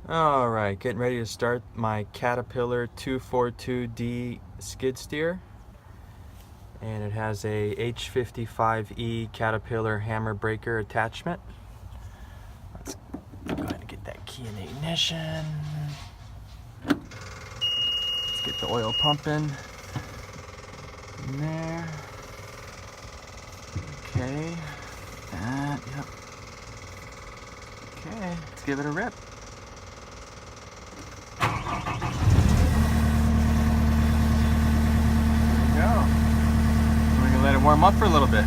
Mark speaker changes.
Speaker 1: Alright, getting ready to start my Cat242D skid steer. And it has a H55E Caterpillar hammer breaker attachment. Let's go ahead and get that key in the ignition. Let's get the oil pumping in there. Okay, that, yep. Okay, let's give it a rip. There we go. We're gonna let it warm up for a little bit.